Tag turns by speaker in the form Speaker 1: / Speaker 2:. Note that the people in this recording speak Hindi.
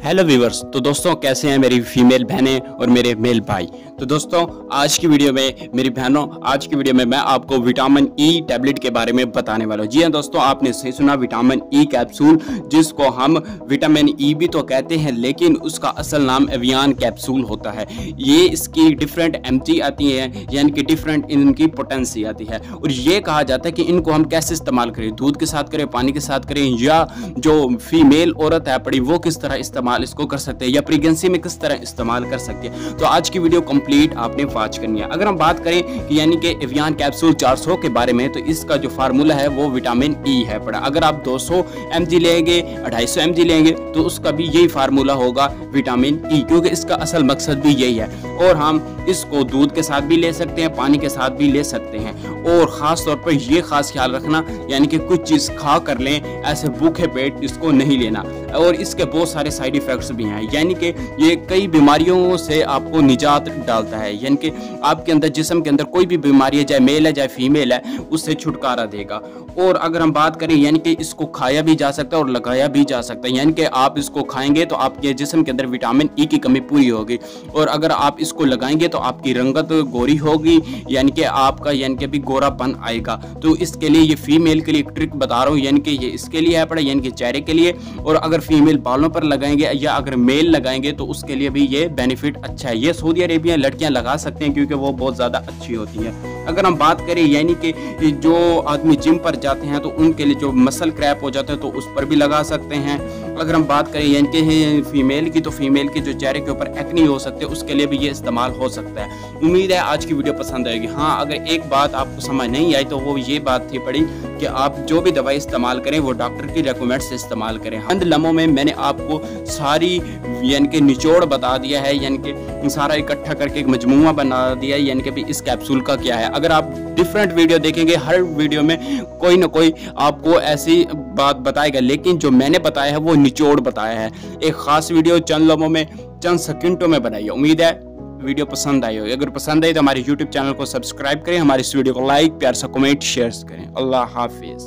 Speaker 1: Hello viewers. तो दोस्तों कैसे हैं मेरी फीमेल बहनें और मेरे मेल भाई। तो दोस्तों आज की वीडियो में मेरी बहनों, आज की वीडियो में मैं आपको विटामिन ई टैबलेट के बारे में बताने वाला हूँ। जी हाँ दोस्तों, आपने सही सुना, विटामिन ई कैप्सूल, जिसको हम विटामिन ई भी तो कहते हैं, लेकिन उसका असल नाम एवियन कैप्सूल होता है। ये इसकी डिफरेंट एमजी आती है, यानी कि डिफरेंट इनकी पोटेंसी आती है। और ये कहा जाता है कि इनको हम कैसे इस्तेमाल करें, दूध के साथ करें, पानी के साथ करें, या जो फीमेल औरत है पड़ी वो किस तरह इस्तेमाल इसको कर सकते हैं, या प्रेगनेंसी में किस तरह इस्तेमाल कर सकते हैं। तो आज की वीडियो कंप्लीट आपने वॉच करनी है। अगर हम बात करें कि यानी कि एवियन कैप्सूल 400 के बारे में, तो इसका जो फार्मूला है वो विटामिन ई है पड़ा। अगर आप 200 mg लेंगे, 250 mg लेंगे, तो उसका भी यही फार्मूला होगा विटामिन ई, क्योंकि इसका असल मकसद भी यही है। और हम इसको दूध के साथ भी ले सकते हैं, पानी के साथ भी ले सकते हैं। और खास तौर पर ये खास ख्याल रखना, यानी कि कुछ चीज खा कर लें, ऐसे भूखे पेट इसको नहीं लेना। और इसके बहुत सारे साइड इफेक्ट्स भी हैं, यानी कि ये कई बीमारियों से आपको निजात डालता है, यानी कि आपके अंदर जिस्म के अंदर कोई भी बीमारी है, चाहे मेल है चाहे फीमेल है, उससे छुटकारा देगा। और अगर हम बात करें, यानी कि इसको खाया भी जा सकता है और लगाया भी जा सकता है, यानी कि आप इसको खाएंगे तो आपके जिस्म के अंदर विटामिन ई की कमी पूरी होगी। और अगर आप इसको लगाएंगे तो आपकी रंगत गोरी होगी, यानी कि आपका यानी कि भी गोरापन आएगा। तो इसके लिए ये फीमेल के लिए एक ट्रिक बता रहा हूँ, यानी कि ये इसके लिए है पड़ा, यानी कि चेहरे के लिए। और अगर फीमेल बालों पर लगाएंगे या अगर मेल लगाएंगे तो उसके लिए भी ये बेनिफिट अच्छा है। ये सऊदी अरेबिया लड़कियां लगा सकते हैं, क्योंकि वो बहुत ज़्यादा अच्छी होती हैं। अगर हम बात करें, यानी कि जो आदमी जिम पर जाते हैं तो उनके लिए जो मसल क्रैप हो जाता है तो उस पर भी लगा सकते हैं। अगर हम बात करें यानी कि फीमेल की, तो फीमेल के जो चेहरे के ऊपर एक्नी हो सकते हैं, उसके लिए भी ये इस्तेमाल हो सकता है। उम्मीद है आज की वीडियो पसंद आएगी। हाँ, अगर एक बात आपको समझ नहीं आई तो वो ये बात थी पड़ी कि आप जो भी दवाई इस्तेमाल करें वो डॉक्टर की रेकमेंड से इस्तेमाल करें। चंद लम्हों में मैंने आपको सारी यानी कि निचोड़ बता दिया है, यानी कि सारा इकट्ठा करके एक मजमूआ बना दिया है, यानी कि इस कैप्सूल का क्या है। अगर आप डिफरेंट वीडियो देखेंगे, हर वीडियो में कोई ना कोई आपको ऐसी बात बताएगा, लेकिन जो मैंने बताया है वो निचोड़ बताया है। एक खास वीडियो चंद लम्हों में, चंद सेकंडों में बनाई है। उम्मीद है वीडियो पसंद आई होगी। अगर पसंद आई तो हमारे YouTube चैनल को सब्सक्राइब करें, हमारे इस वीडियो को लाइक, प्यार सा कमेंट, शेयर करें। अल्लाह हाफिज।